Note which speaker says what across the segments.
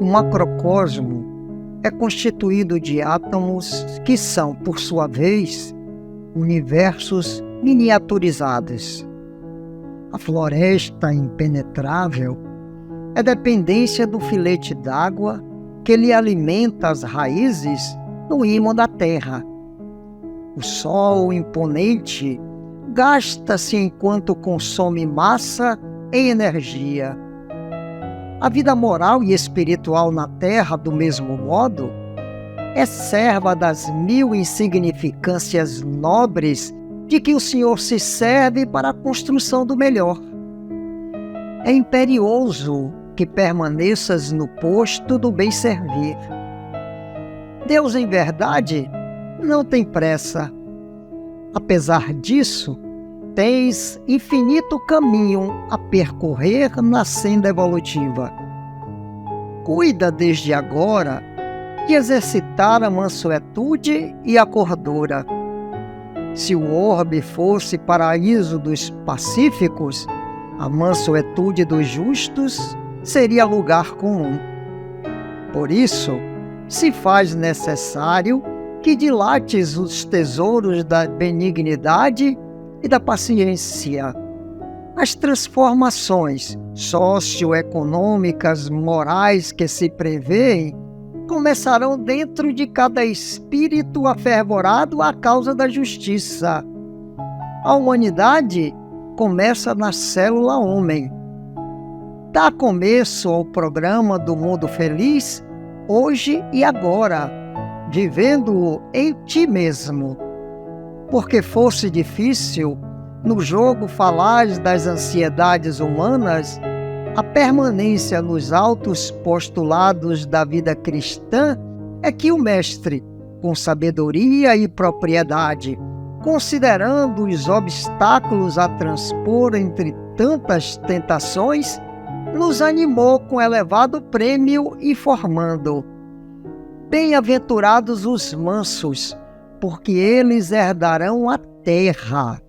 Speaker 1: macrocosmo é constituído de átomos que são, por sua vez, universos miniaturizados. A floresta impenetrável é dependência do filete d'água que lhe alimenta as raízes no ímã da terra. O sol imponente gasta-se enquanto consome massa em energia. A vida moral e espiritual na terra, do mesmo modo, é serva das mil insignificâncias nobres de que o Senhor se serve para a construção do melhor. É imperioso que permaneças no posto do bem servir. Deus, em verdade, não tem pressa. Apesar disso, tens infinito caminho a percorrer na senda evolutiva. Cuida desde agora de exercitar a mansuetude e a cordura. Se o orbe fosse paraíso dos pacíficos, a mansuetude dos justos seria lugar comum. Por isso, se faz necessário que dilates os tesouros da benignidade e da paciência. As transformações socioeconômicas, morais que se prevêem começarão dentro de cada espírito afervorado à causa da justiça. A humanidade começa na célula homem. Dá começo ao programa do mundo feliz, hoje e agora, vivendo-o em ti mesmo. Porque fosse difícil, no jogo falaz das ansiedades humanas, a permanência nos altos postulados da vida cristã é que o mestre, com sabedoria e propriedade, considerando os obstáculos a transpor entre tantas tentações, nos animou com elevado prêmio, informando: bem-aventurados os mansos, porque eles herdarão a terra.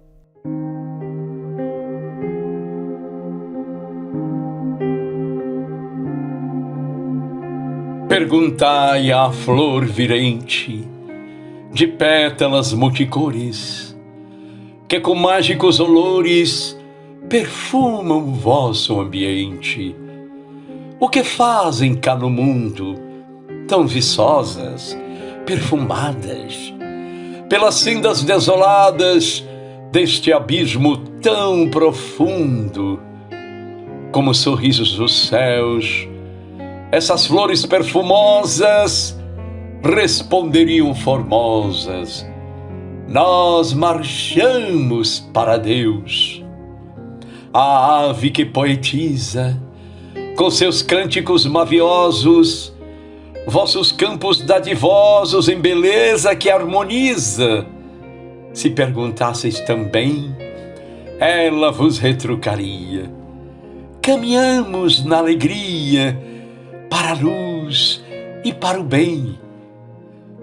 Speaker 2: Perguntai à flor virente, de pétalas multicores, que com mágicos olores perfumam o vosso ambiente. O que fazem cá no mundo, tão viçosas, perfumadas, pelas sendas desoladas deste abismo tão profundo? Como sorrisos dos céus, essas flores perfumosas responderiam formosas: nós marchamos para Deus. A ave que poetiza, com seus cânticos maviosos, vossos campos dadivosos em beleza que harmoniza, se perguntasseis também, ela vos retrucaria: caminhamos na alegria para a luz e para o bem.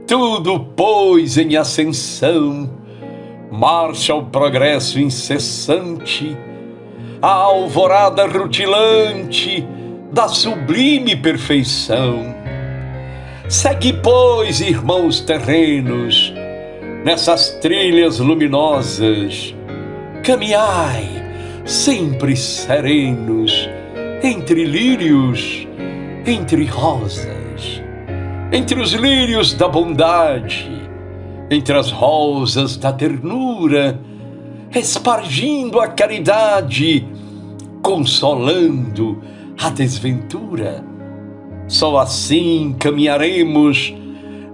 Speaker 2: Tudo, pois, em ascensão, marcha ao progresso incessante, a alvorada rutilante da sublime perfeição. Segue, pois, irmãos terrenos, nessas trilhas luminosas, caminhai sempre serenos, entre lírios, entre rosas, entre os lírios da bondade, entre as rosas da ternura, espargindo a caridade, consolando a desventura. Só assim caminharemos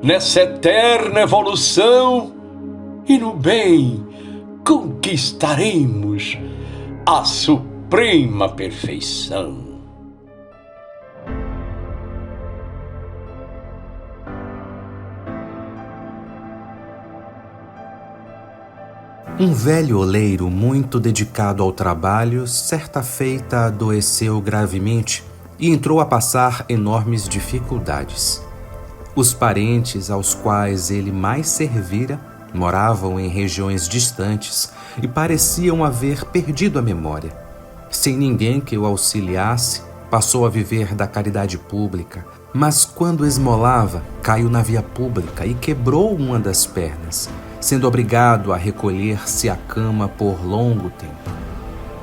Speaker 2: nessa eterna evolução e no bem conquistaremos a suprema perfeição.
Speaker 3: Um velho oleiro muito dedicado ao trabalho, certa feita adoeceu gravemente e entrou a passar enormes dificuldades. Os parentes aos quais ele mais servira moravam em regiões distantes e pareciam haver perdido a memória. Sem ninguém que o auxiliasse, passou a viver da caridade pública, Mas quando esmolava, caiu na via pública e quebrou uma das pernas, sendo obrigado a recolher-se à cama por longo tempo.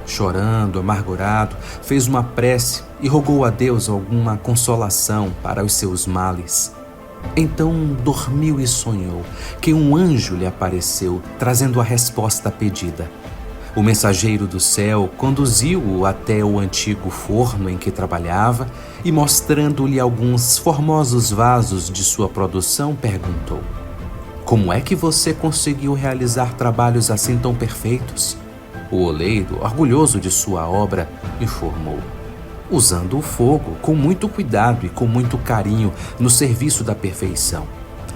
Speaker 3: Chorando, amargurado, fez uma prece e rogou a Deus alguma consolação para os seus males. Então dormiu e sonhou que um anjo lhe apareceu, trazendo a resposta pedida. O mensageiro do céu conduziu-o até o antigo forno em que trabalhava e, mostrando-lhe alguns formosos vasos de sua produção, perguntou: "Como é que você conseguiu realizar trabalhos assim tão perfeitos?" O oleiro, orgulhoso de sua obra, informou: "Usando o fogo com muito cuidado e com muito carinho no serviço da perfeição.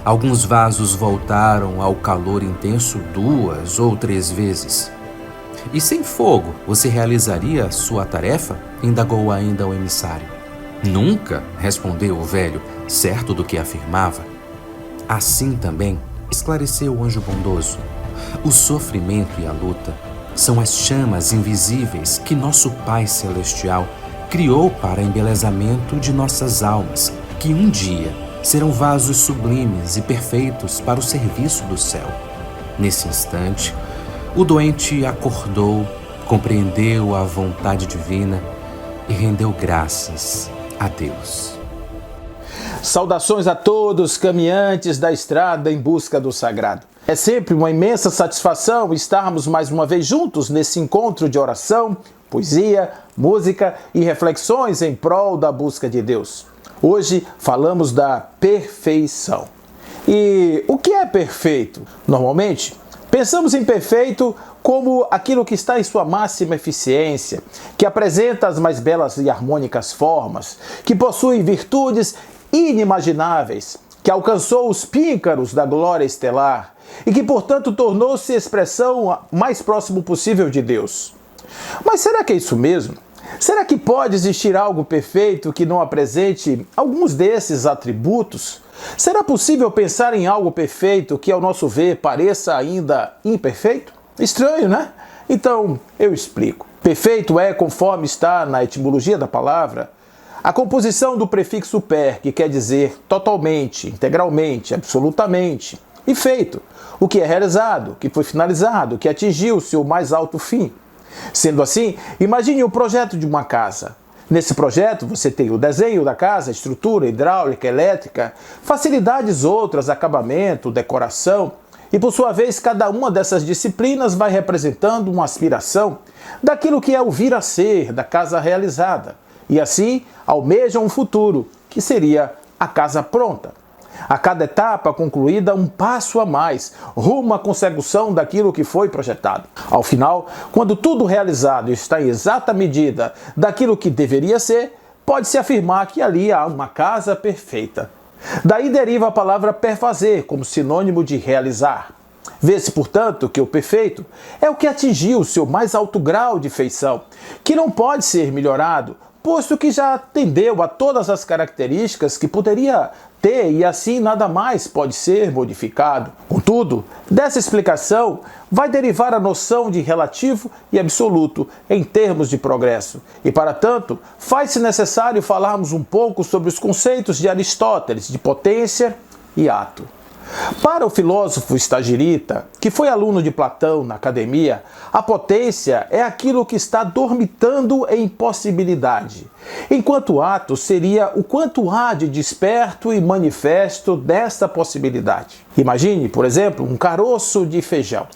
Speaker 3: Alguns vasos voltaram ao calor intenso 2 ou 3 vezes." "E sem fogo, você realizaria sua tarefa?" indagou ainda o emissário. "Nunca", respondeu o velho, certo do que afirmava. Assim também, esclareceu o anjo bondoso, o sofrimento e a luta são as chamas invisíveis que nosso Pai Celestial criou para embelezamento de nossas almas, que um dia serão vasos sublimes e perfeitos para o serviço do céu. Nesse instante, o doente acordou, compreendeu a vontade divina e rendeu graças a Deus.
Speaker 4: Saudações a todos, caminhantes da estrada em busca do sagrado. É sempre uma imensa satisfação estarmos mais uma vez juntos nesse encontro de oração, poesia, música e reflexões em prol da busca de Deus. Hoje falamos da perfeição. E o que é perfeito? Normalmente, pensamos em perfeito como aquilo que está em sua máxima eficiência, que apresenta as mais belas e harmônicas formas, que possui virtudes inimagináveis, que alcançou os píncaros da glória estelar e que, portanto, tornou-se expressão mais próximo possível de Deus. Mas será que é isso mesmo? Será que pode existir algo perfeito que não apresente alguns desses atributos? Será possível pensar em algo perfeito que, ao nosso ver, pareça ainda imperfeito? Estranho, né? Então, eu explico. Perfeito é, conforme está na etimologia da palavra, a composição do prefixo per, que quer dizer totalmente, integralmente, absolutamente, e feito, o que é realizado, que foi finalizado, que atingiu seu mais alto fim. Sendo assim, imagine o projeto de uma casa. Nesse projeto você tem o desenho da casa, estrutura hidráulica, elétrica, facilidades outras, acabamento, decoração, e por sua vez cada uma dessas disciplinas vai representando uma aspiração daquilo que é o vir a ser da casa realizada, e assim almeja um futuro, que seria a casa pronta. A cada etapa concluída, um passo a mais, rumo à consecução daquilo que foi projetado. Ao final, quando tudo realizado está em exata medida daquilo que deveria ser, pode-se afirmar que ali há uma casa perfeita. Daí deriva a palavra perfazer, como sinônimo de realizar. Vê-se, portanto, que o perfeito é o que atingiu o seu mais alto grau de feição, que não pode ser melhorado, posto que já atendeu a todas as características que poderia ter e assim nada mais pode ser modificado. Contudo, dessa explicação vai derivar a noção de relativo e absoluto em termos de progresso. E para tanto, faz-se necessário falarmos um pouco sobre os conceitos de Aristóteles de potência e ato. Para o filósofo estagirita, que foi aluno de Platão na academia, a potência é aquilo que está dormitando em possibilidade, enquanto o ato seria o quanto há de desperto e manifesto desta possibilidade. Imagine, por exemplo, um caroço de feijão.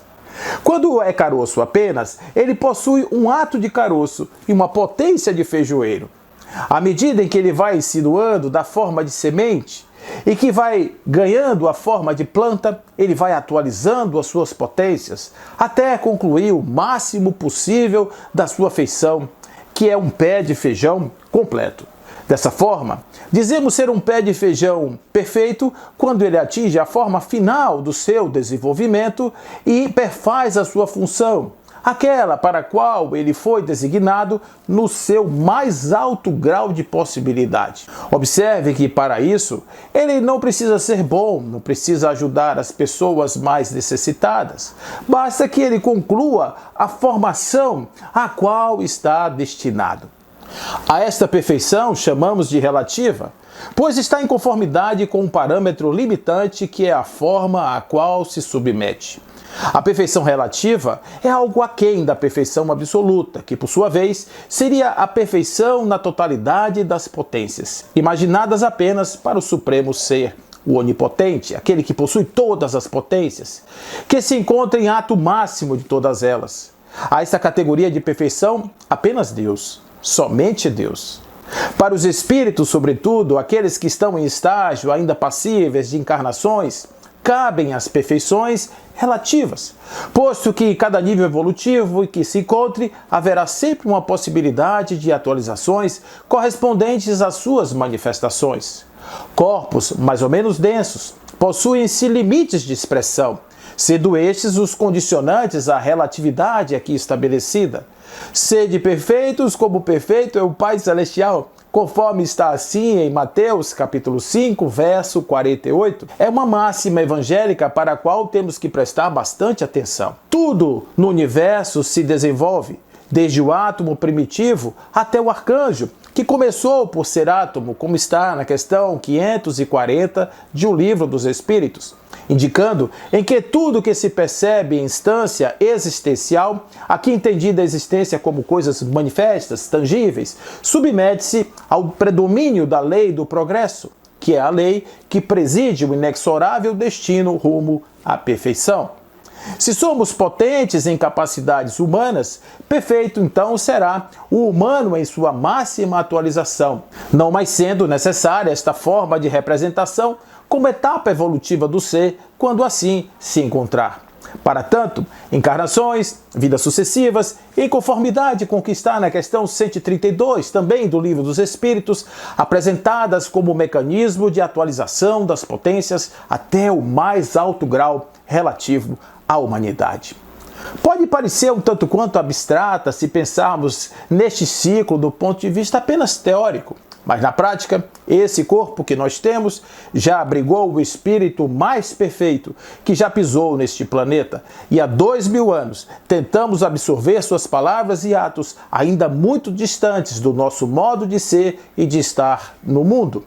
Speaker 4: Quando é caroço apenas, ele possui um ato de caroço e uma potência de feijoeiro. À medida em que ele vai insinuando da forma de semente, e que vai ganhando a forma de planta, ele vai atualizando as suas potências até concluir o máximo possível da sua feição, que é um pé de feijão completo. Dessa forma, dizemos ser um pé de feijão perfeito quando ele atinge a forma final do seu desenvolvimento e perfaz a sua função, aquela para a qual ele foi designado no seu mais alto grau de possibilidade. Observe que, para isso, ele não precisa ser bom, não precisa ajudar as pessoas mais necessitadas. Basta que ele conclua a formação a qual está destinado. A esta perfeição chamamos de relativa, pois está em conformidade com um parâmetro limitante que é a forma a qual se submete. A perfeição relativa é algo aquém da perfeição absoluta, que por sua vez seria a perfeição na totalidade das potências, imaginadas apenas para o Supremo Ser, o Onipotente, aquele que possui todas as potências, que se encontra em ato máximo de todas elas. A esta categoria de perfeição, apenas Deus, somente Deus. Para os espíritos, sobretudo, aqueles que estão em estágio ainda passíveis de encarnações, cabem as perfeições relativas, posto que cada nível evolutivo em que se encontre haverá sempre uma possibilidade de atualizações correspondentes às suas manifestações. Corpos mais ou menos densos possuem-se limites de expressão, sendo estes os condicionantes à relatividade aqui estabelecida. Sede perfeitos como perfeito é o Pai Celestial, conforme está assim em Mateus capítulo 5, verso 48. É uma máxima evangélica para a qual temos que prestar bastante atenção. Tudo no universo se desenvolve, desde o átomo primitivo até o arcanjo, que começou por ser átomo, como está na questão 540 de O Livro dos Espíritos, indicando em que tudo que se percebe em instância existencial, aqui entendida a existência como coisas manifestas, tangíveis, submete-se ao predomínio da lei do progresso, que é a lei que preside o inexorável destino rumo à perfeição. Se somos potentes em capacidades humanas, perfeito então será o humano em sua máxima atualização, não mais sendo necessária esta forma de representação como etapa evolutiva do ser, quando assim se encontrar. Para tanto, encarnações, vidas sucessivas, em conformidade com o que está na questão 132, também do Livro dos Espíritos, apresentadas como mecanismo de atualização das potências até o mais alto grau relativo à humanidade. Pode parecer um tanto quanto abstrata se pensarmos neste ciclo do ponto de vista apenas teórico, mas na prática, esse corpo que nós temos já abrigou o espírito mais perfeito que já pisou neste planeta, e há 2000 anos tentamos absorver suas palavras e atos ainda muito distantes do nosso modo de ser e de estar no mundo.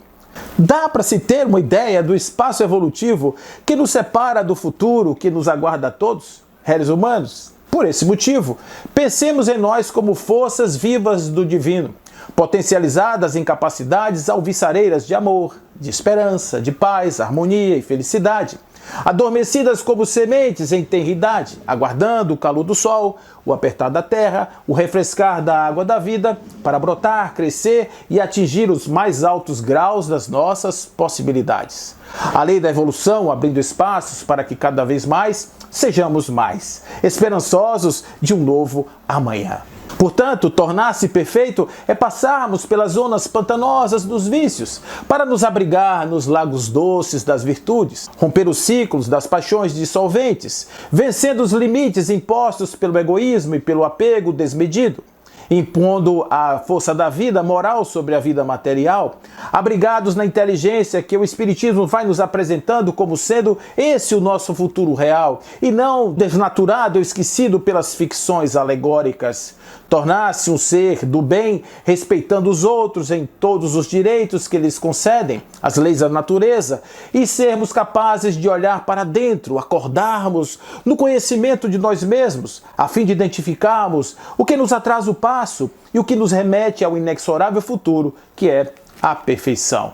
Speaker 4: Dá para se ter uma ideia do espaço evolutivo que nos separa do futuro que nos aguarda a todos, réis humanos? Por esse motivo, pensemos em nós como forças vivas do divino, potencializadas em capacidades alvissareiras de amor, de esperança, de paz, harmonia e felicidade, adormecidas como sementes em tenridade, aguardando o calor do sol, o apertar da terra, o refrescar da água da vida, para brotar, crescer e atingir os mais altos graus das nossas possibilidades. A lei da evolução abrindo espaços para que cada vez mais sejamos mais esperançosos de um novo amanhã. Portanto, tornar-se perfeito é passarmos pelas zonas pantanosas dos vícios, para nos abrigar nos lagos doces das virtudes, romper os ciclos das paixões dissolventes, vencendo os limites impostos pelo egoísmo e pelo apego desmedido, impondo a força da vida moral sobre a vida material, abrigados na inteligência que o Espiritismo vai nos apresentando como sendo esse o nosso futuro real, e não desnaturado ou esquecido pelas ficções alegóricas. Tornar-se um ser do bem, respeitando os outros em todos os direitos que lhes concedem, as leis da natureza, e sermos capazes de olhar para dentro, acordarmos no conhecimento de nós mesmos, a fim de identificarmos o que nos atrasa o passo e o que nos remete ao inexorável futuro, que é a perfeição.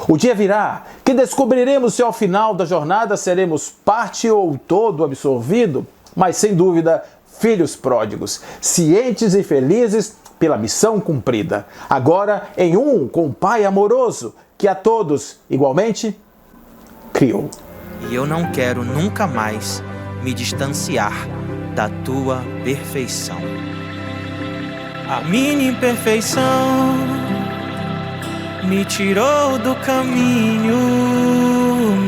Speaker 4: O dia virá que descobriremos se ao final da jornada seremos parte ou todo absorvido, mas sem dúvida filhos pródigos, cientes e felizes pela missão cumprida, agora em um com o Pai amoroso, que a todos, igualmente, criou.
Speaker 5: E eu não quero nunca mais me distanciar da tua perfeição. A minha imperfeição me tirou do caminho,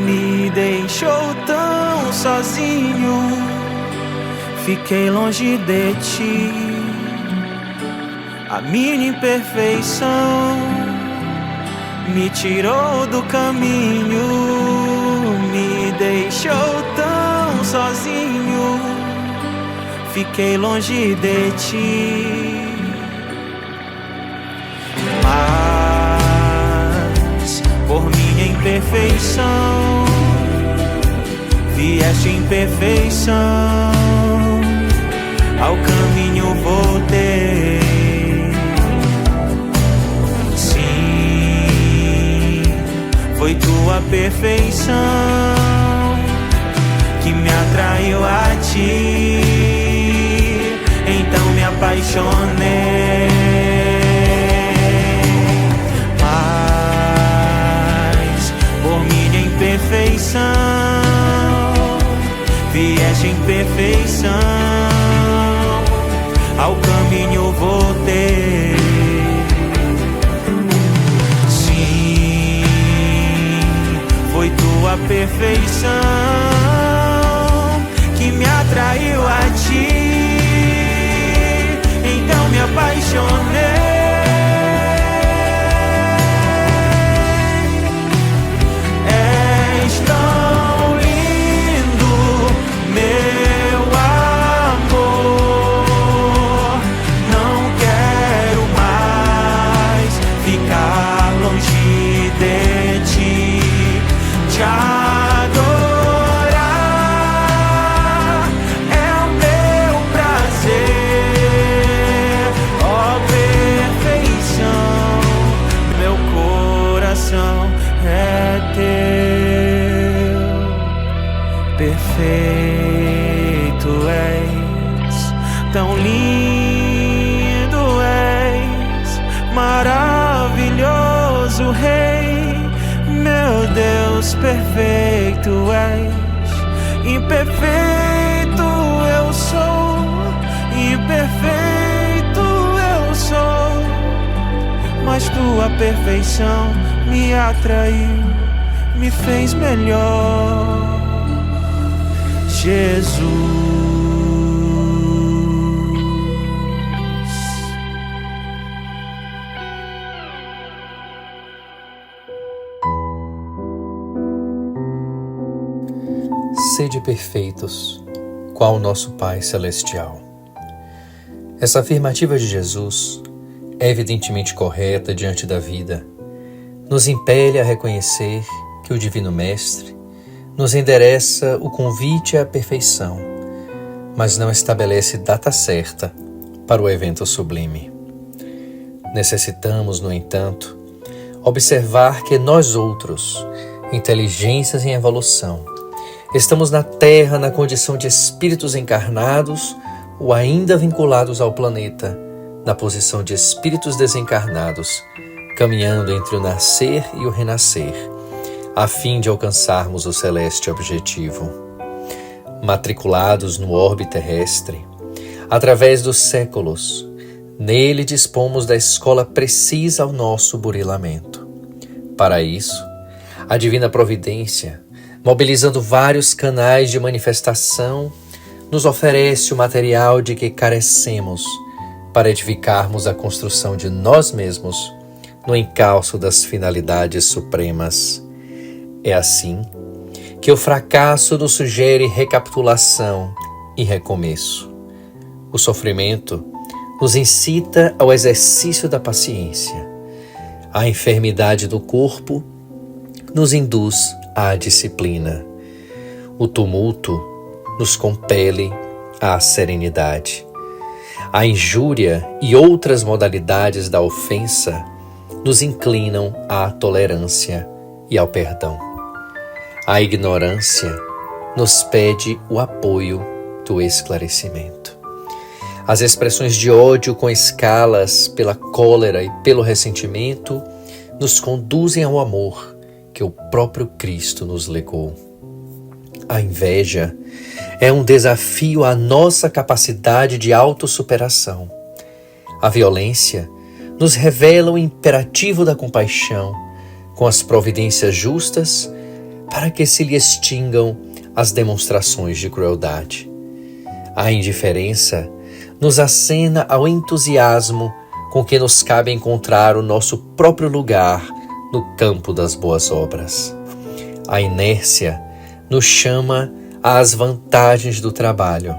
Speaker 5: me deixou tão sozinho. Fiquei longe de ti, a minha imperfeição me tirou do caminho, me deixou tão sozinho. Fiquei longe de ti. Mas por minha imperfeição vieste em perfeição, ao caminho voltei. Sim, foi tua perfeição que me atraiu a ti, então me apaixonei. Mas por minha imperfeição vieste em perfeição, ao caminho voltei. Sim, foi tua perfeição que me atraiu a ti, então me apaixonei. És tão lindo, meu amor, não quero mais ficar longe de ti, te adorar é o meu prazer, ó perfeição, meu coração é teu. Perfeito és, tão lindo és, maravilhoso Rei, meu Deus, perfeito és. Imperfeito eu sou, imperfeito eu sou, mas tua perfeição me atraiu, me fez melhor, Jesus.
Speaker 6: Sede perfeitos, qual nosso Pai Celestial. Essa afirmativa de Jesus é evidentemente correta diante da vida, nos impele a reconhecer que o Divino Mestre nos endereça o convite à perfeição, mas não estabelece data certa para o evento sublime. Necessitamos, no entanto, observar que nós outros, inteligências em evolução, estamos na Terra na condição de espíritos encarnados ou ainda vinculados ao planeta, na posição de espíritos desencarnados, caminhando entre o nascer e o renascer, a fim de alcançarmos o celeste objetivo. Matriculados no orbe terrestre, através dos séculos, nele dispomos da escola precisa ao nosso burilamento. Para isso, a Divina Providência, mobilizando vários canais de manifestação, nos oferece o material de que carecemos para edificarmos a construção de nós mesmos no encalço das finalidades supremas. É assim que o fracasso nos sugere recapitulação e recomeço. O sofrimento nos incita ao exercício da paciência. A enfermidade do corpo nos induz à disciplina. O tumulto nos compele à serenidade. A injúria e outras modalidades da ofensa nos inclinam à tolerância e ao perdão. A ignorância nos pede o apoio do esclarecimento. As expressões de ódio com escalas pela cólera e pelo ressentimento nos conduzem ao amor que o próprio Cristo nos legou. A inveja é um desafio à nossa capacidade de autossuperação. A violência nos revela o imperativo da compaixão, com as providências justas para que se lhe extingam as demonstrações de crueldade. A indiferença nos acena ao entusiasmo com que nos cabe encontrar o nosso próprio lugar no campo das boas obras. A inércia nos chama às vantagens do trabalho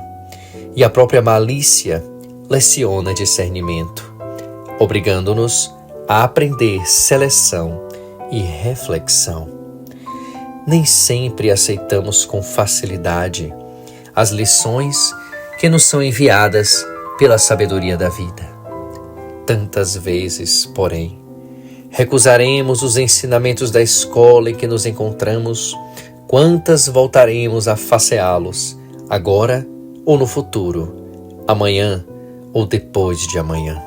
Speaker 6: e a própria malícia leciona discernimento, obrigando-nos a aprender seleção e reflexão. Nem sempre aceitamos com facilidade as lições que nos são enviadas pela sabedoria da vida. Tantas vezes, porém, recusaremos os ensinamentos da escola em que nos encontramos, quantas voltaremos a faceá-los, agora ou no futuro, amanhã ou depois de amanhã.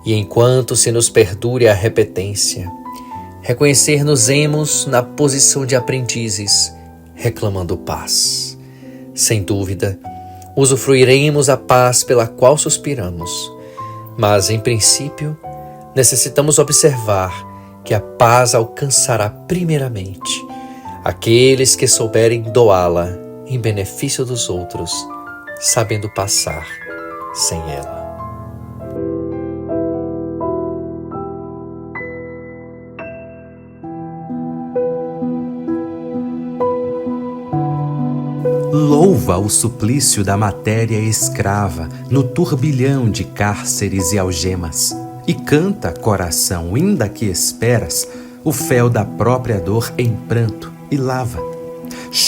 Speaker 6: E enquanto se nos perdure a repetência, reconhecer-nos-emos na posição de aprendizes, reclamando paz. Sem dúvida, usufruiremos a paz pela qual suspiramos, mas, em princípio, necessitamos observar que a paz alcançará primeiramente aqueles que souberem doá-la em benefício dos outros, sabendo passar sem ela.
Speaker 3: Louva o suplício da matéria escrava no turbilhão de cárceres e algemas, e canta, coração, ainda que esperas, o fel da própria dor em pranto e lava.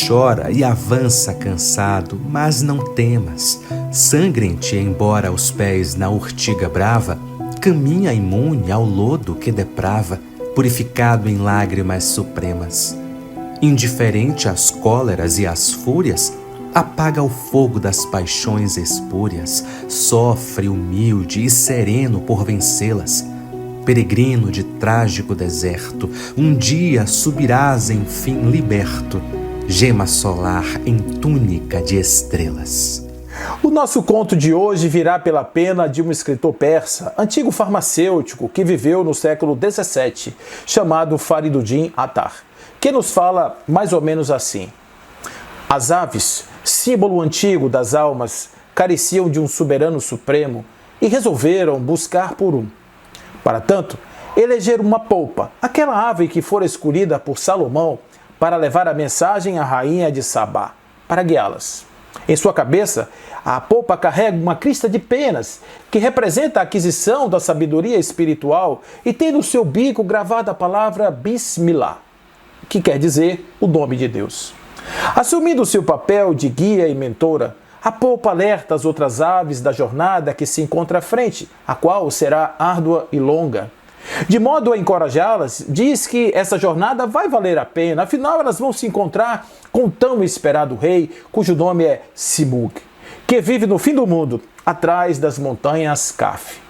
Speaker 3: Chora e avança cansado, mas não temas. Sangrem-te embora os pés na urtiga brava, caminha imune ao lodo que deprava, purificado em lágrimas supremas. Indiferente às cóleras e às fúrias, apaga o fogo das paixões espúrias, sofre humilde e sereno por vencê-las. Peregrino de trágico deserto, um dia subirás enfim liberto, gema solar em túnica de estrelas.
Speaker 4: O nosso conto de hoje virá pela pena de um escritor persa, antigo farmacêutico que viveu no século XVII, chamado Fariduddin Attar, que nos fala mais ou menos assim: as aves, símbolo antigo das almas, careciam de um soberano supremo e resolveram buscar por um. Para tanto, elegeram uma polpa, aquela ave que fora escolhida por Salomão para levar a mensagem à rainha de Sabá, para guiá-las. Em sua cabeça, a polpa carrega uma crista de penas, que representa a aquisição da sabedoria espiritual, e tem no seu bico gravada a palavra Bismillah, que quer dizer o nome de Deus. Assumindo seu papel de guia e mentora, a polpa alerta as outras aves da jornada que se encontra à frente, a qual será árdua e longa. De modo a encorajá-las, diz que essa jornada vai valer a pena, afinal elas vão se encontrar com o tão esperado rei, cujo nome é Simug, que vive no fim do mundo, atrás das montanhas Kaf.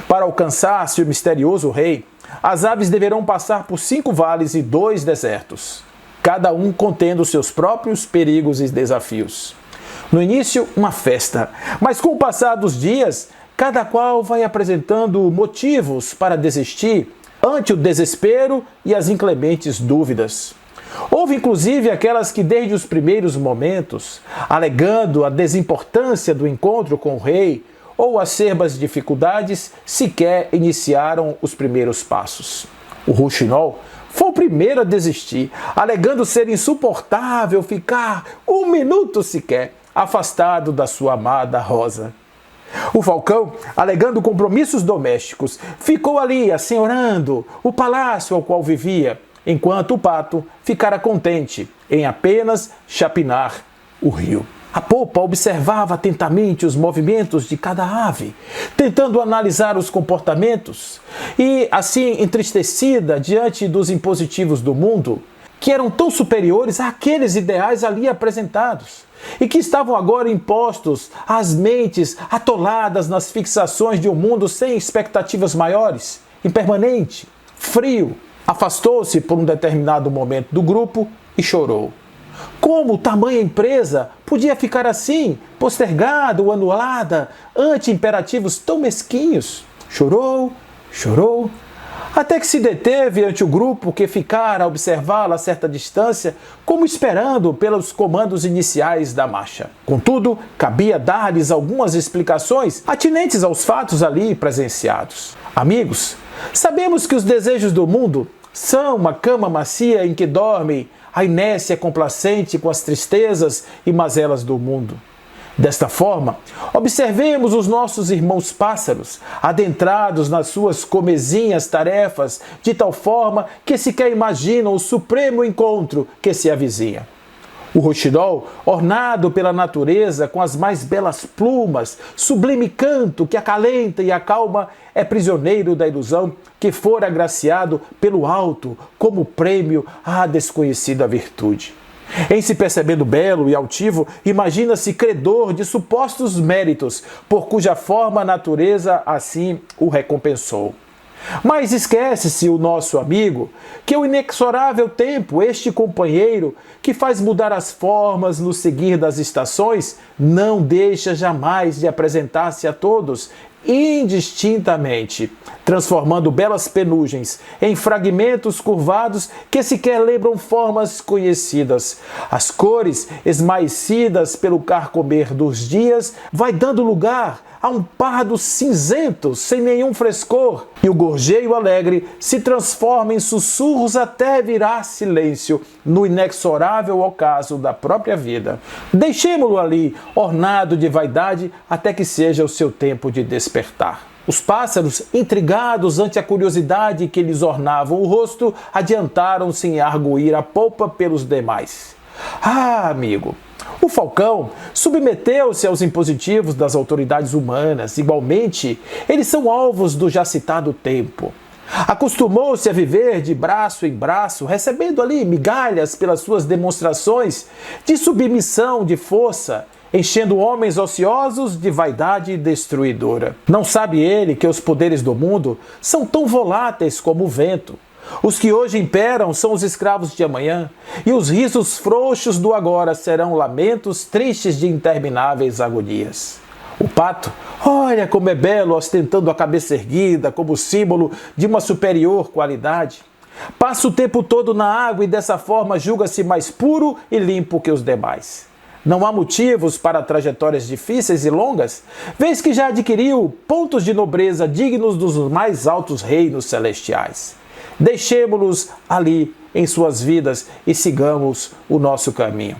Speaker 4: Para alcançar seu misterioso rei, as aves deverão passar por 5 vales e 2 desertos, cada um contendo seus próprios perigos e desafios. No início, uma festa, mas com o passar dos dias, cada qual vai apresentando motivos para desistir ante o desespero e as inclementes dúvidas. Houve inclusive aquelas que desde os primeiros momentos, alegando a desimportância do encontro com o rei ou acerbas dificuldades, sequer iniciaram os primeiros passos. O rouxinol foi o primeiro a desistir, alegando ser insuportável ficar 1 minuto sequer afastado da sua amada rosa. O falcão, alegando compromissos domésticos, ficou ali assenhorando o palácio ao qual vivia, enquanto o pato ficara contente em apenas chapinar o rio. A polpa observava atentamente os movimentos de cada ave, tentando analisar os comportamentos, e assim entristecida diante dos impositivos do mundo, que eram tão superiores àqueles ideais ali apresentados, e que estavam agora impostos às mentes atoladas nas fixações de um mundo sem expectativas maiores, impermanente, frio, afastou-se por um determinado momento do grupo e chorou. Como tamanha empresa podia ficar assim, postergada ou anulada, ante imperativos tão mesquinhos? Chorou, chorou, até que se deteve ante o grupo que ficara a observá-la a certa distância, como esperando pelos comandos iniciais da marcha. Contudo, cabia dar-lhes algumas explicações atinentes aos fatos ali presenciados. Amigos, sabemos que os desejos do mundo são uma cama macia em que dormem a inércia complacente com as tristezas e mazelas do mundo. Desta forma, observemos os nossos irmãos pássaros, adentrados nas suas comezinhas tarefas, de tal forma que sequer imaginam o supremo encontro que se avizinha. O roxinol, ornado pela natureza com as mais belas plumas, sublime canto que acalenta e acalma, é prisioneiro da ilusão que for agraciado pelo alto como prêmio à desconhecida virtude. Em se percebendo belo e altivo, imagina-se credor de supostos méritos, por cuja forma a natureza assim o recompensou. Mas esquece-se o nosso amigo que o inexorável tempo, este companheiro que faz mudar as formas no seguir das estações, não deixa jamais de apresentar-se a todos indistintamente, transformando belas penugens em fragmentos curvados que sequer lembram formas conhecidas. As cores, esmaecidas pelo carcomer dos dias, vai dando lugar a um pardo cinzento sem nenhum frescor, e o gorjeio alegre se transforma em sussurros até virar silêncio no inexorável ocaso da própria vida. Deixemo-lo ali, ornado de vaidade, até que seja o seu tempo de despertar. Os pássaros, intrigados ante a curiosidade que lhes ornava o rosto, adiantaram-se em arguir a polpa pelos demais. Ah, amigo! O falcão submeteu-se aos impositivos das autoridades humanas. Igualmente, eles são alvos do já citado tempo. Acostumou-se a viver de braço em braço, recebendo ali migalhas pelas suas demonstrações de submissão, de força, enchendo homens ociosos de vaidade destruidora. Não sabe ele que os poderes do mundo são tão voláteis como o vento. Os que hoje imperam são os escravos de amanhã, e os risos frouxos do agora serão lamentos tristes de intermináveis agonias. O pato, olha como é belo, ostentando a cabeça erguida como símbolo de uma superior qualidade. Passa o tempo todo na água e dessa forma julga-se mais puro e limpo que os demais. Não há motivos para trajetórias difíceis e longas, vez que já adquiriu pontos de nobreza dignos dos mais altos reinos celestiais. Deixemo-los ali em suas vidas e sigamos o nosso caminho.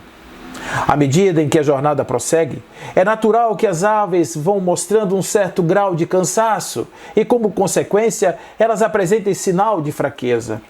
Speaker 4: À medida em que a jornada prossegue, é natural que as aves vão mostrando um certo grau de cansaço e, como consequência, elas apresentem sinal de fraqueza.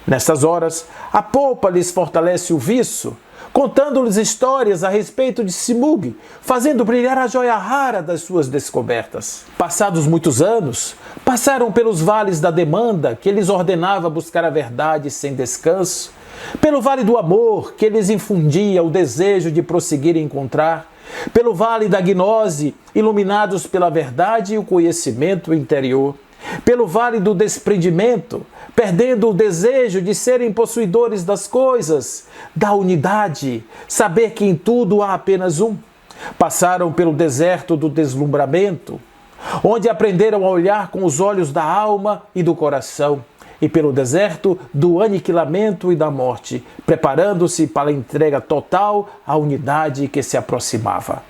Speaker 4: Nessas horas, a polpa lhes fortalece o viço, contando-lhes histórias a respeito de Simug, fazendo brilhar a joia rara das suas descobertas. Passados muitos anos, passaram pelos vales da demanda, que lhes ordenava buscar a verdade sem descanso, pelo vale do amor, que lhes infundia o desejo de prosseguir e encontrar, pelo vale da gnose, iluminados pela verdade e o conhecimento interior, pelo vale do desprendimento, perdendo o desejo de serem possuidores das coisas, da unidade, saber que em tudo há apenas um. Passaram pelo deserto do deslumbramento, onde aprenderam a olhar com os olhos da alma e do coração, e pelo deserto do aniquilamento e da morte, preparando-se para a entrega total à unidade que se aproximava.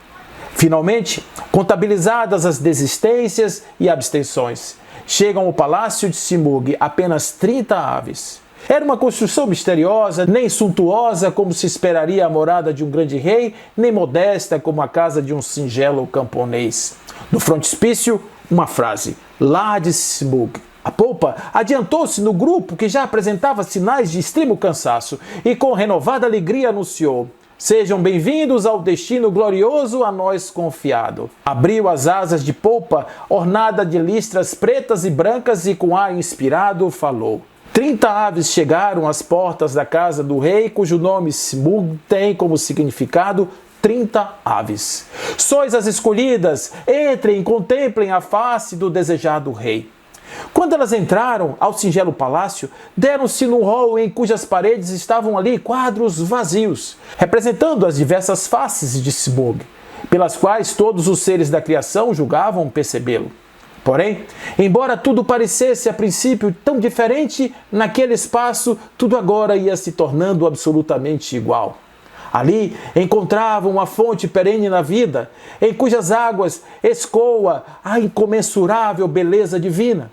Speaker 4: Finalmente, contabilizadas as desistências e abstenções, chegam ao palácio de Simug apenas 30 aves. Era uma construção misteriosa, nem suntuosa como se esperaria a morada de um grande rei, nem modesta como a casa de um singelo camponês. No frontispício, uma frase: lá de Simug. A polpa adiantou-se no grupo que já apresentava sinais de extremo cansaço e com renovada alegria anunciou: sejam bem-vindos ao destino glorioso a nós confiado. Abriu as asas de polpa, ornada de listras pretas e brancas, e com ar inspirado falou. 30 aves chegaram às portas da casa do rei, cujo nome Simug tem como significado 30 aves. Sois as escolhidas, entrem e contemplem a face do desejado rei. Quando elas entraram ao singelo palácio, deram-se num hall em cujas paredes estavam ali quadros vazios, representando as diversas faces de Simug, pelas quais todos os seres da criação julgavam percebê-lo. Porém, embora tudo parecesse a princípio tão diferente, naquele espaço tudo agora ia se tornando absolutamente igual. Ali encontravam uma fonte perene na vida, em cujas águas escoa a incomensurável beleza divina.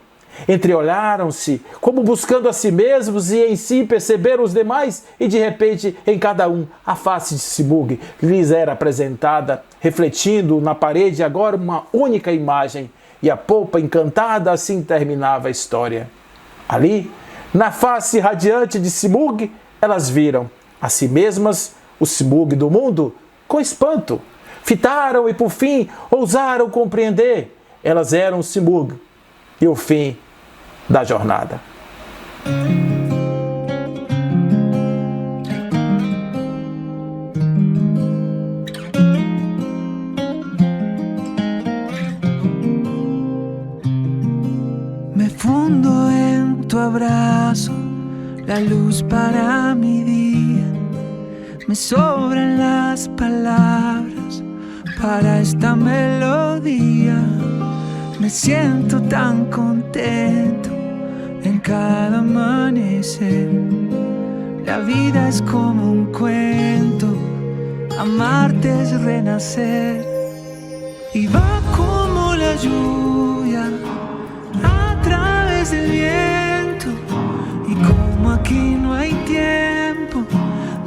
Speaker 4: Entreolharam-se, como buscando a si mesmos, e em si perceberam os demais, e de repente, em cada um, a face de Simurgh lhes era apresentada, refletindo na parede agora uma única imagem, e a polpa encantada assim terminava a história. Ali, na face radiante de Simurgh, elas viram a si mesmas, o Simurgh do mundo, com espanto. Fitaram e, por fim, ousaram compreender. Elas eram Simurgh e o fim da jornada.
Speaker 5: Me fundo en tu abrazo, la luz para mi día. Me sobran las palabras para esta melodía. Me siento tan contento en cada amanecer. La vida es como un cuento, amarte es renacer. Y va como la lluvia a través del viento. Y como aquí no hay tiempo,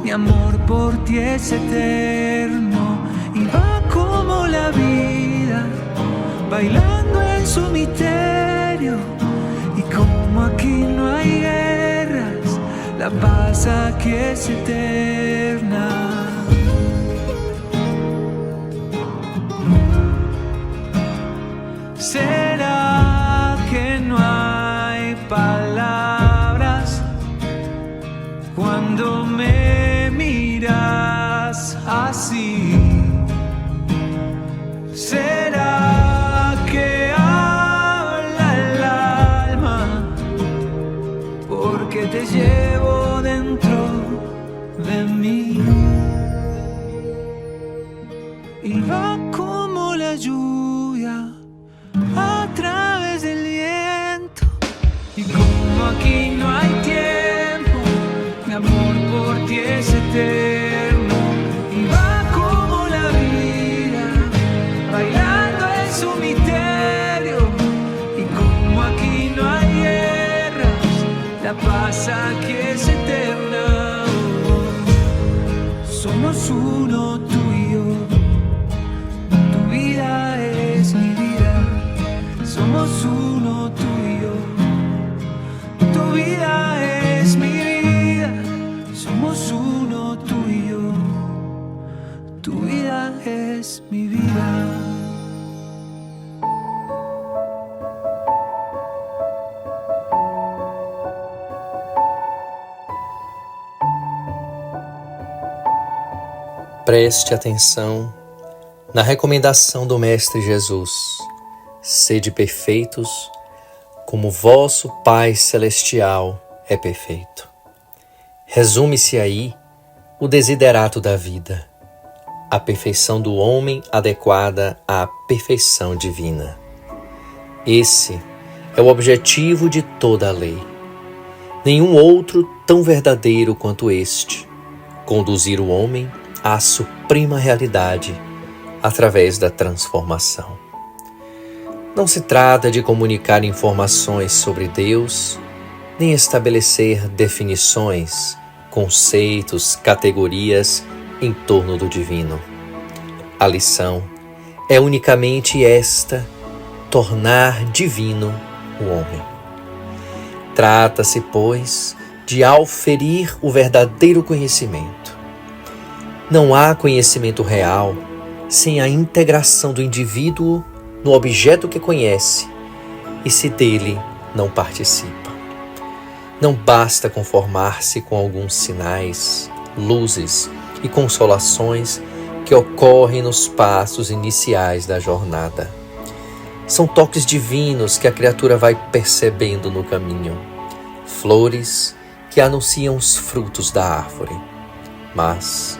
Speaker 5: mi amor por ti es eterno. Y va como la vida, bailando en su misterio. Y como aquí no hay guerras, la paz aquí es eterna. ¿Será que no hay palabras cuando me miras así? ¿Será que habla el alma porque te llevo dentro de mí? Y va como la lluvia a través del viento. Y como aquí no hay tiempo, mi amor por ti es eterno. Y va como la vida, bailando en su misterio. Y como aquí no hay guerras, la paz aquí es eterna. Somos uno, tú y yo. Tu vida es mi vida. Somos uno, tú y yo. Tu vida es mi vida. Somos uno, tú y yo. Tu vida es mi vida.
Speaker 6: Preste atenção na recomendação do Mestre Jesus. Sede perfeitos, como vosso Pai Celestial é perfeito. Resume-se aí o desiderato da vida, a perfeição do homem adequada à perfeição divina. Esse é o objetivo de toda a lei. Nenhum outro tão verdadeiro quanto este, conduzir o homem à suprema realidade através da transformação. Não se trata de comunicar informações sobre Deus, nem estabelecer definições, conceitos, categorias em torno do divino. A lição é unicamente esta: tornar divino o homem. Trata-se, pois, de auferir o verdadeiro conhecimento. Não há conhecimento real sem a integração do indivíduo no objeto que conhece e se dele não participa. Não basta conformar-se com alguns sinais, luzes e consolações que ocorrem nos passos iniciais da jornada. São toques divinos que a criatura vai percebendo no caminho, flores que anunciam os frutos da árvore. Mas,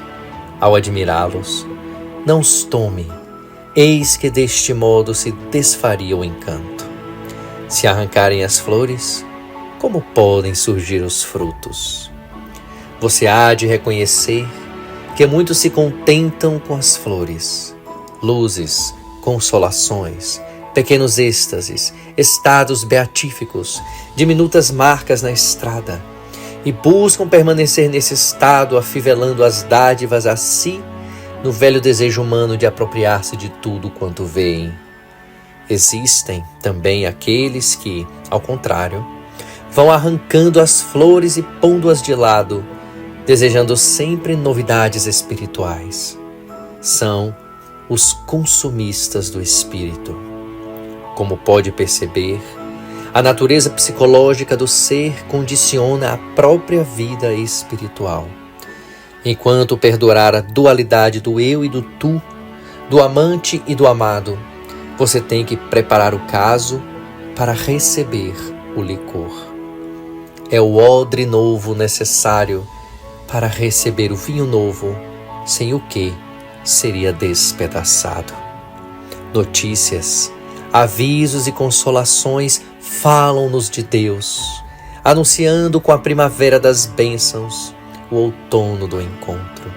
Speaker 6: ao admirá-los, não os tome, eis que deste modo se desfaria o encanto. Se arrancarem as flores, como podem surgir os frutos? Você há de reconhecer que muitos se contentam com as flores, luzes, consolações, pequenos êxtases, estados beatíficos, diminutas marcas na estrada, e buscam permanecer nesse estado afivelando as dádivas a si no velho desejo humano de apropriar-se de tudo quanto veem. Existem também aqueles que, ao contrário, vão arrancando as flores e pondo-as de lado, desejando sempre novidades espirituais. São os consumistas do espírito. Como pode perceber, a natureza psicológica do ser condiciona a própria vida espiritual. Enquanto perdurar a dualidade do eu e do tu, do amante e do amado, você tem que preparar o caso para receber o licor. É o odre novo necessário para receber o vinho novo, sem o que seria despedaçado. Notícias, avisos e consolações falam-nos de Deus, anunciando com a primavera das bênçãos o outono do encontro.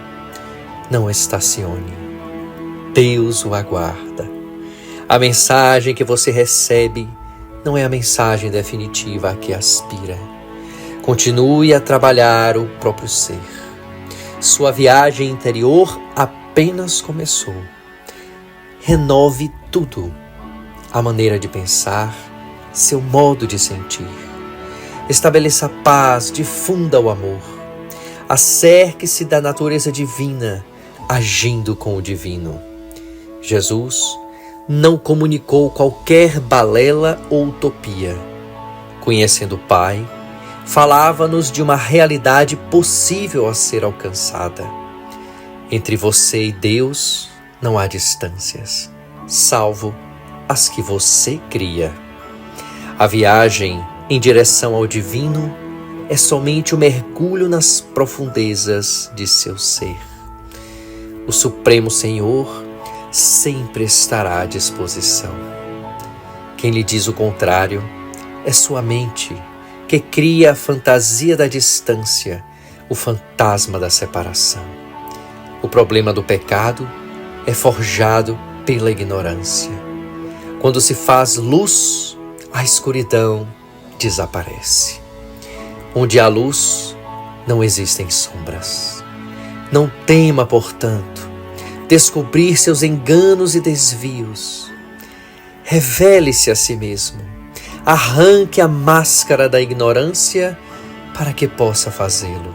Speaker 6: Não estacione, Deus o aguarda. A mensagem que você recebe não é a mensagem definitiva a que aspira. Continue a trabalhar o próprio ser. Sua viagem interior apenas começou. Renove tudo: a maneira de pensar, seu modo de sentir. Estabeleça a paz, difunda o amor. Acerque-se da natureza divina, agindo com o divino. Jesus não comunicou qualquer balela ou utopia. Conhecendo o Pai, falava-nos de uma realidade possível a ser alcançada. Entre você e Deus não há distâncias, salvo as que você cria. A viagem em direção ao divino é somente o mergulho nas profundezas de seu ser. O Supremo Senhor sempre estará à disposição. Quem lhe diz o contrário é sua mente, que cria a fantasia da distância, o fantasma da separação. O problema do pecado é forjado pela ignorância. Quando se faz luz, a escuridão desaparece. Onde há luz, não existem sombras. Não tema, portanto, descobrir seus enganos e desvios. Revele-se a si mesmo. Arranque a máscara da ignorância para que possa fazê-lo.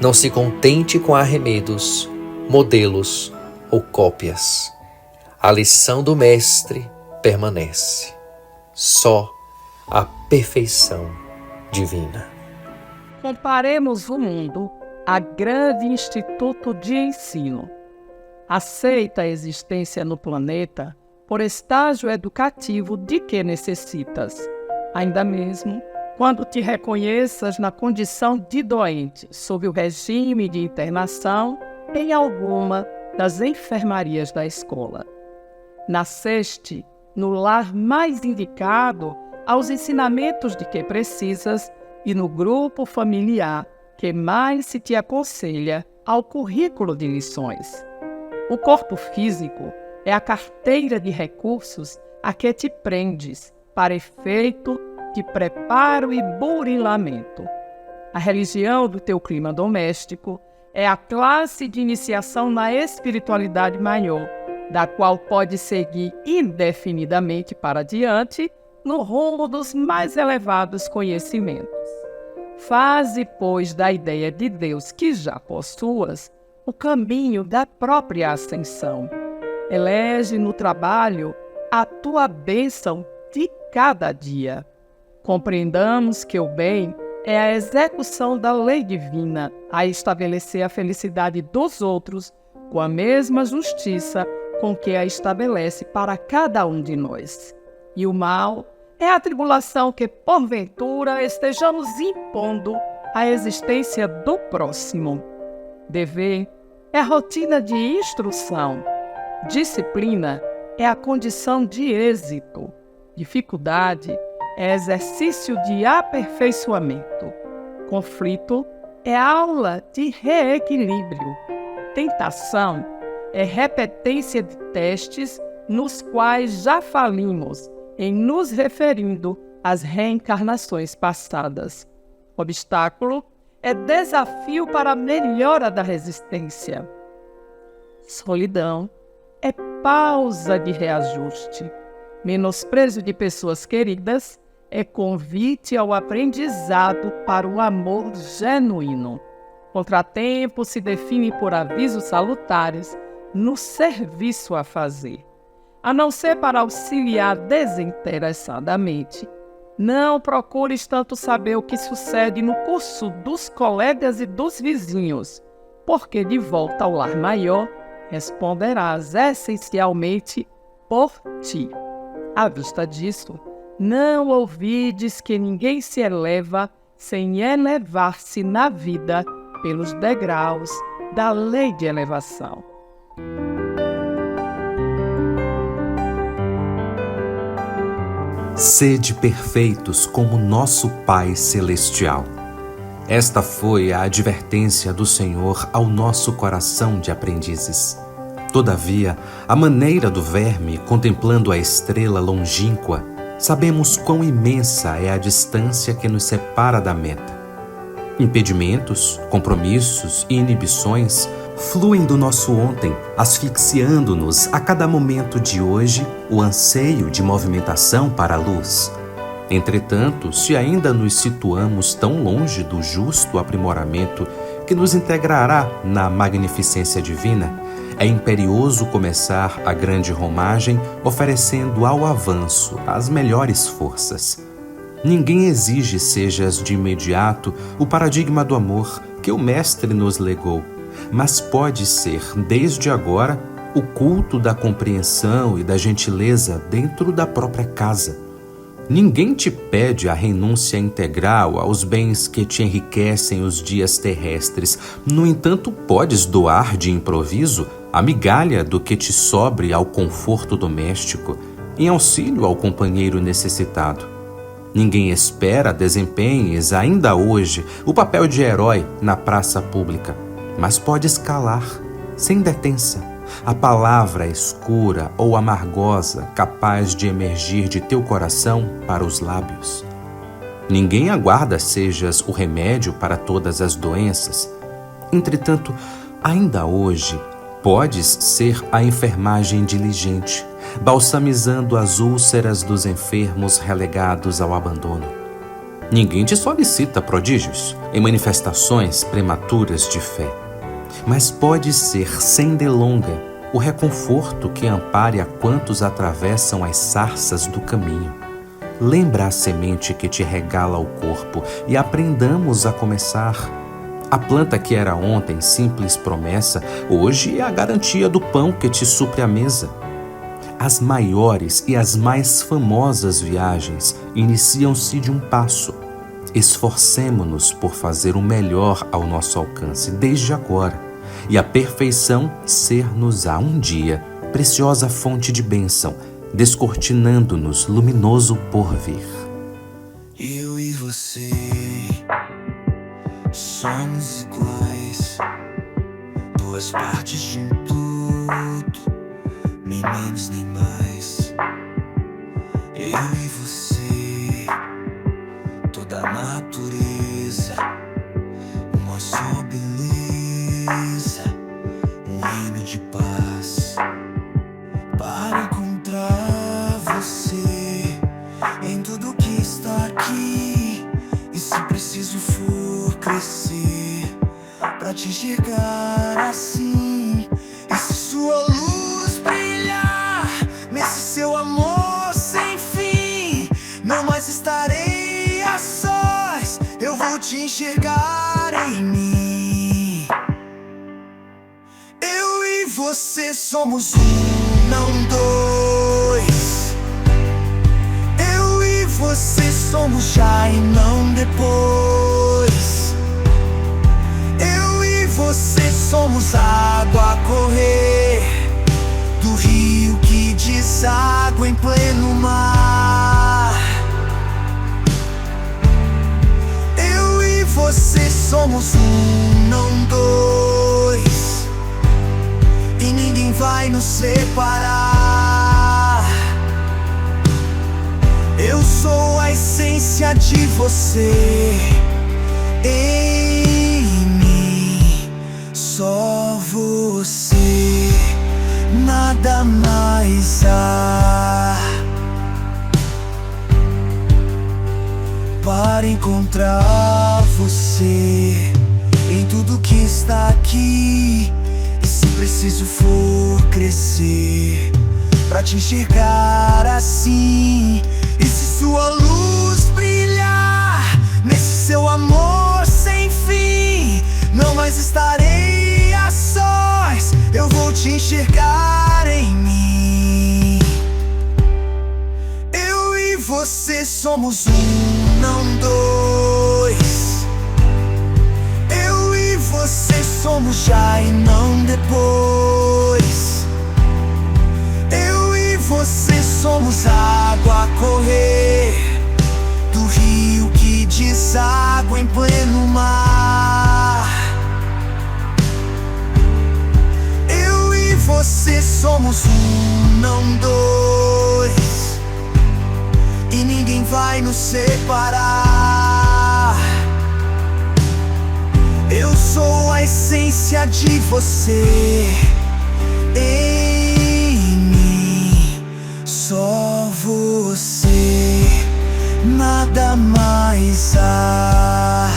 Speaker 6: Não se contente com arremedos, modelos ou cópias. A lição do Mestre permanece. Só a perfeição divina.
Speaker 7: Comparemos o mundo a grande instituto de ensino. Aceita a existência no planeta por estágio educativo de que necessitas, ainda mesmo quando te reconheças na condição de doente, sob o regime de internação em alguma das enfermarias da escola. Nasceste no lar mais indicado aos ensinamentos de que precisas e no grupo familiar que mais se te aconselha ao currículo de lições. O corpo físico é a carteira de recursos a que te prendes para efeito de preparo e burilamento. A religião do teu clima doméstico é a classe de iniciação na espiritualidade maior, da qual pode seguir indefinidamente para diante no rumo dos mais elevados conhecimentos. Faze, pois, da ideia de Deus que já possuas o caminho da própria ascensão. Elege no trabalho a tua bênção de cada dia. Compreendamos que o bem é a execução da lei divina a estabelecer a felicidade dos outros com a mesma justiça com que a estabelece para cada um de nós. E o mal é a tribulação que, porventura, estejamos impondo à existência do próximo. Dever é a rotina de instrução. Disciplina é a condição de êxito. Dificuldade é exercício de aperfeiçoamento. Conflito é aula de reequilíbrio. Tentação é repetência de testes nos quais já falimos em nos referindo às reencarnações passadas. Obstáculo é desafio para a melhora da resistência. Solidão é pausa de reajuste. Menosprezo de pessoas queridas é convite ao aprendizado para o amor genuíno. Contratempo se define por avisos salutares no serviço a fazer. A não ser para auxiliar desinteressadamente, não procures tanto saber o que sucede no curso dos colegas e dos vizinhos, porque de volta ao lar maior responderás essencialmente por ti. À vista disso, não ouvides que ninguém se eleva sem elevar-se na vida pelos degraus da lei de elevação.
Speaker 3: Sede perfeitos como nosso Pai Celestial. Esta foi a advertência do Senhor ao nosso coração de aprendizes. Todavia, à maneira do verme contemplando a estrela longínqua, sabemos quão imensa é a distância que nos separa da meta. Impedimentos, compromissos e inibições fluem do nosso ontem, asfixiando-nos a cada momento de hoje o anseio de movimentação para a luz. Entretanto, se ainda nos situamos tão longe do justo aprimoramento que nos integrará na magnificência divina, é imperioso começar a grande romagem oferecendo ao avanço as melhores forças. Ninguém exige sejas de imediato o paradigma do amor que o Mestre nos legou, mas pode ser, desde agora, o culto da compreensão e da gentileza dentro da própria casa. Ninguém te pede a renúncia integral aos bens que te enriquecem os dias terrestres. No entanto, podes doar de improviso a migalha do que te sobre ao conforto doméstico, em auxílio ao companheiro necessitado. Ninguém espera desempenhes ainda hoje o papel de herói na praça pública, mas podes calar, sem detença, a palavra escura ou amargosa capaz de emergir de teu coração para os lábios. Ninguém aguarda sejas o remédio para todas as doenças. Entretanto, ainda hoje, podes ser a enfermagem diligente, balsamizando as úlceras dos enfermos relegados ao abandono. Ninguém te solicita prodígios em manifestações prematuras de fé, mas pode ser, sem delonga, o reconforto que ampare a quantos atravessam as sarças do caminho. Lembra a semente que te regala o corpo e aprendamos a começar. A planta que era ontem simples promessa, hoje é a garantia do pão que te supre a mesa. As maiores e as mais famosas viagens iniciam-se de um passo. Esforcemo-nos por fazer o melhor ao nosso alcance desde agora, e a perfeição ser-nos-á um dia preciosa fonte de bênção, descortinando-nos luminoso porvir.
Speaker 5: Eu e você somos iguais, duas partes de um todo, nem menos nem mais. Eu e você, toda a natureza, uma só beleza, um reino de paz. Para encontrar você em tudo que está aqui, e se preciso for crescer pra te enxergar assim, e se sua luz brilhar nesse seu amor sem fim, não mais estarei a sós, eu vou te enxergar em mim. Eu e você somos um, não dois. Eu e você somos já e não depois. Eu e você somos água a correr do rio que deságua em pleno mar. Eu e você somos um, não dois, e ninguém vai nos separar. você em mim, só você, nada mais há. Para encontrar você em tudo que está aqui, e se preciso for crescer pra te enxergar assim, e se sua luz brilhar nesse seu amor sem fim, não mais estarei a sós, eu vou te enxergar em mim. Eu e você somos um, não dois. Eu e você somos já e não depois. Eu e você somos água a correr do rio que deságua em pleno mar. Eu e você somos um, não dois, e ninguém vai nos separar. Eu sou a essência de você em mim, só você, nada mais há.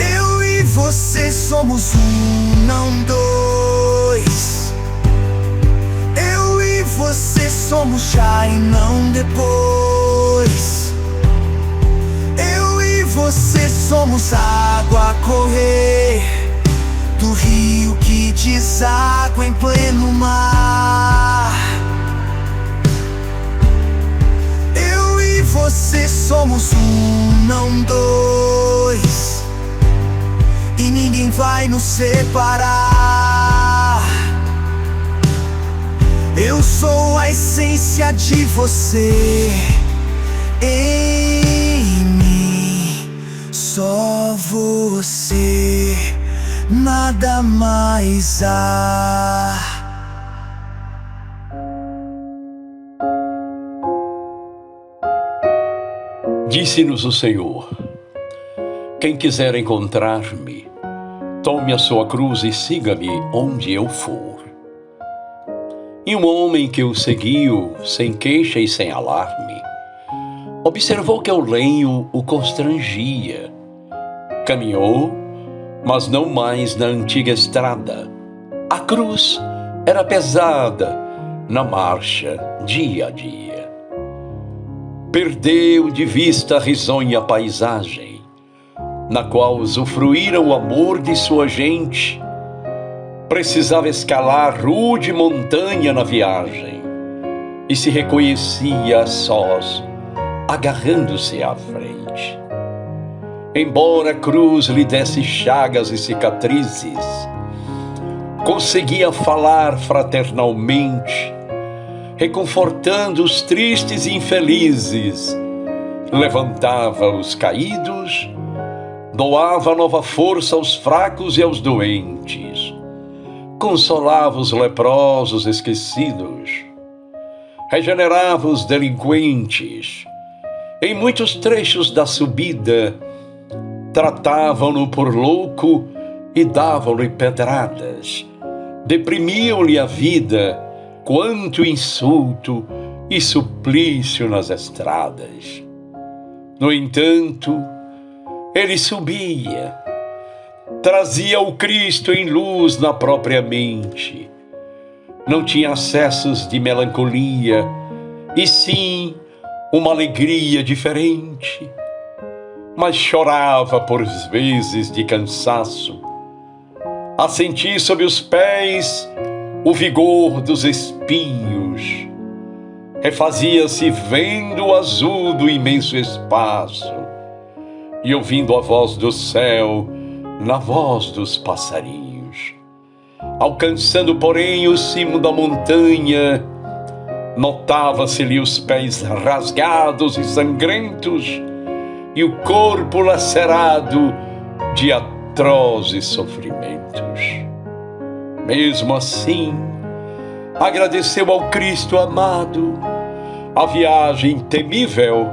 Speaker 5: Eu e você somos um, não dois. Eu e você somos já e não depois. Eu e você somos água a correr do rio que deságua em pleno mar. Eu e você somos um, não dois, e ninguém vai nos separar. Eu sou a essência de você em mim, só você, nada mais há.
Speaker 2: Disse-nos o Senhor: quem quiser encontrar-me, tome a sua cruz e siga-me onde eu for. E um homem que o seguiu, sem queixa e sem alarme, observou que o lenho o constrangia. Caminhou, mas não mais na antiga estrada. A cruz era pesada na marcha dia a dia. Perdeu de vista a risonha paisagem, na qual usufruíra o amor de sua gente. Precisava escalar rude montanha na viagem, e se reconhecia a sós, agarrando-se à frente. Embora a cruz lhe desse chagas e cicatrizes, conseguia falar fraternalmente, reconfortando os tristes e infelizes, levantava os caídos, doava nova força aos fracos e aos doentes, consolava os leprosos esquecidos, regenerava os delinquentes. Em muitos trechos da subida, tratavam-no por louco e davam-lhe pedradas. Deprimiam-lhe a vida, quanto insulto e suplício nas estradas. No entanto, ele subia, trazia o Cristo em luz na própria mente. Não tinha acessos de melancolia, e sim uma alegria diferente. Mas chorava por vezes de cansaço, a sentir sob os pés o vigor dos espinhos. Refazia-se vendo o azul do imenso espaço e ouvindo a voz do céu na voz dos passarinhos. Alcançando, porém, o cimo da montanha, notava-se-lhe os pés rasgados e sangrentos e o corpo lacerado de atrozes sofrimentos. Mesmo assim, agradeceu ao Cristo amado a viagem temível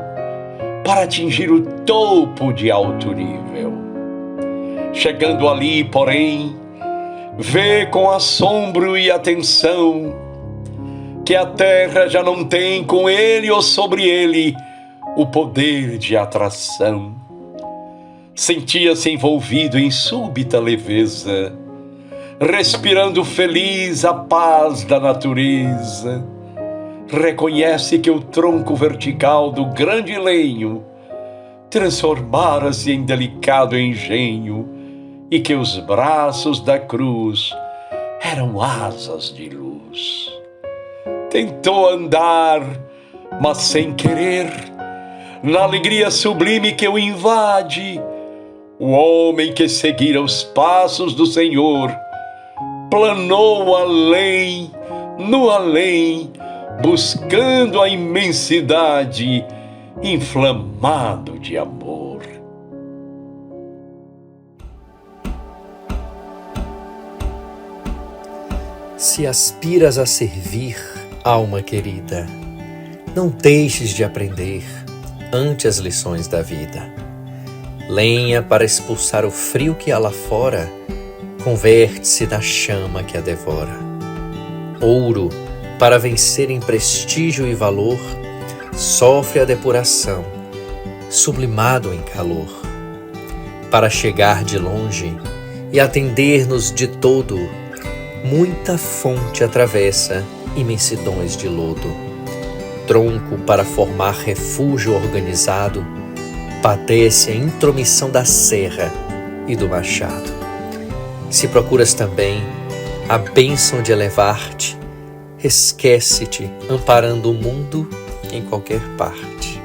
Speaker 2: para atingir o topo de alto nível. Chegando ali, porém, vê com assombro e atenção que a terra já não tem com ele ou sobre ele o poder de atração. Sentia-se envolvido em súbita leveza, respirando feliz a paz da natureza. Reconhece que o tronco vertical do grande lenho transformara-se em delicado engenho e que os braços da cruz eram asas de luz. Tentou andar, mas sem querer, na alegria sublime que o invade, o homem que seguira os passos do Senhor planou além, no além, buscando a imensidade, inflamado de amor.
Speaker 6: Se aspiras a servir, alma querida, não deixes de aprender ante as lições da vida. Lenha para expulsar o frio que há lá fora, converte-se na chama que a devora. Ouro, para vencer em prestígio e valor, sofre a depuração, sublimado em calor. Para chegar de longe e atender-nos de todo, muita fonte atravessa imensidões de lodo. Tronco para formar refúgio organizado, padece a intromissão da serra e do machado. Se procuras também a bênção de elevar-te, esquece-te amparando o mundo em qualquer parte.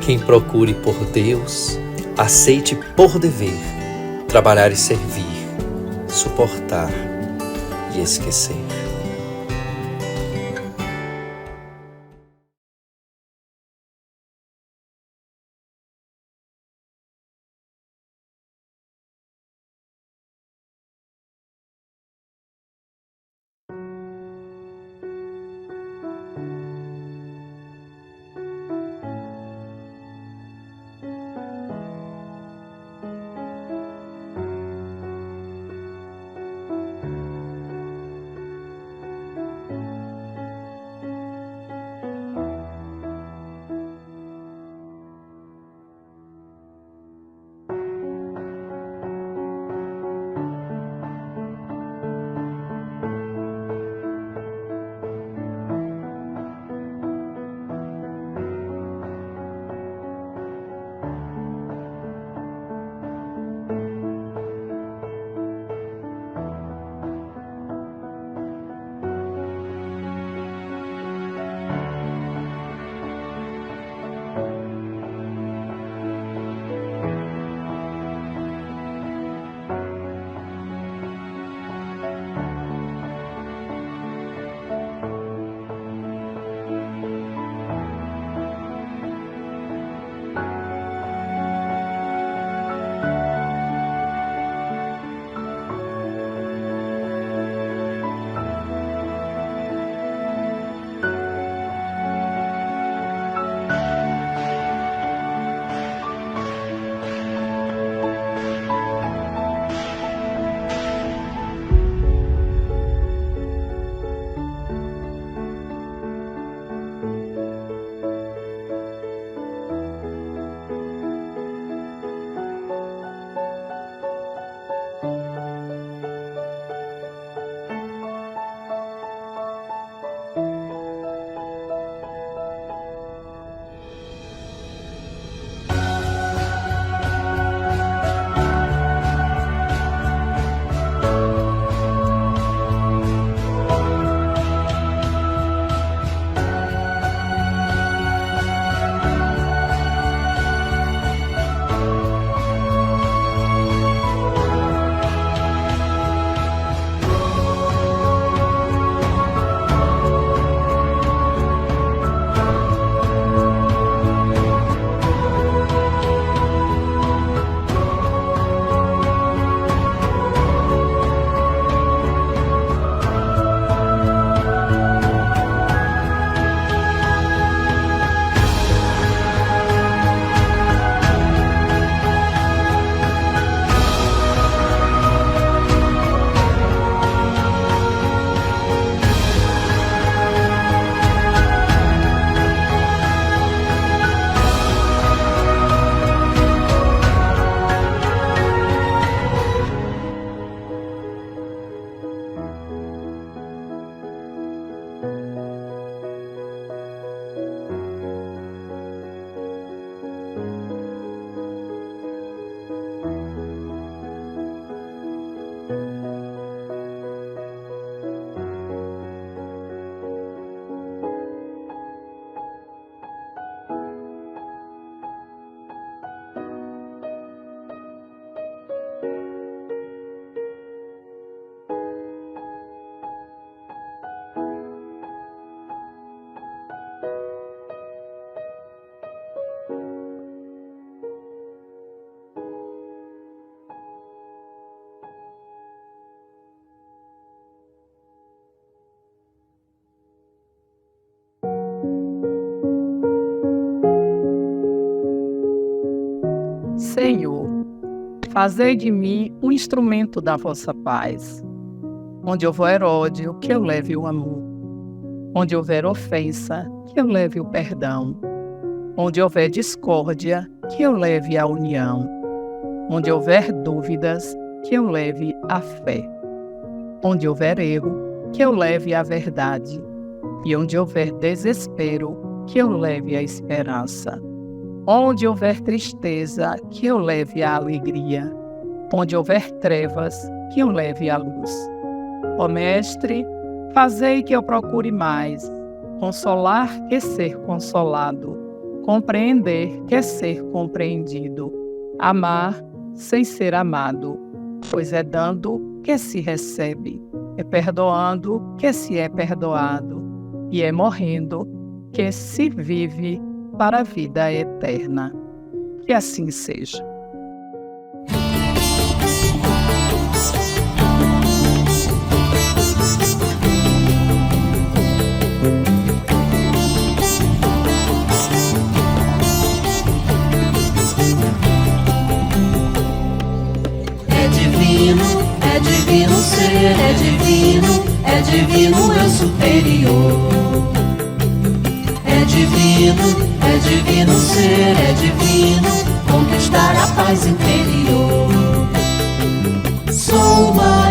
Speaker 6: Quem procure por Deus, aceite por dever trabalhar e servir, suportar e esquecer.
Speaker 7: Senhor, fazei de mim um instrumento da vossa paz. Onde houver ódio, que eu leve o amor. Onde houver ofensa, que eu leve o perdão. Onde houver discórdia, que eu leve a união. Onde houver dúvidas, que eu leve a fé. Onde houver erro, que eu leve a verdade. E onde houver desespero, que eu leve a esperança. Onde houver tristeza, que eu leve a alegria. Onde houver trevas, que eu leve a luz. Ó Mestre, fazei que eu procure mais consolar que ser consolado, compreender que ser compreendido, amar sem ser amado, pois é dando que se recebe, é perdoando que se é perdoado, e é morrendo que se vive para a vida eterna. Que assim seja.
Speaker 8: É divino ser, é divino eu superior. É divino ser, é divino conquistar a paz interior. Sou uma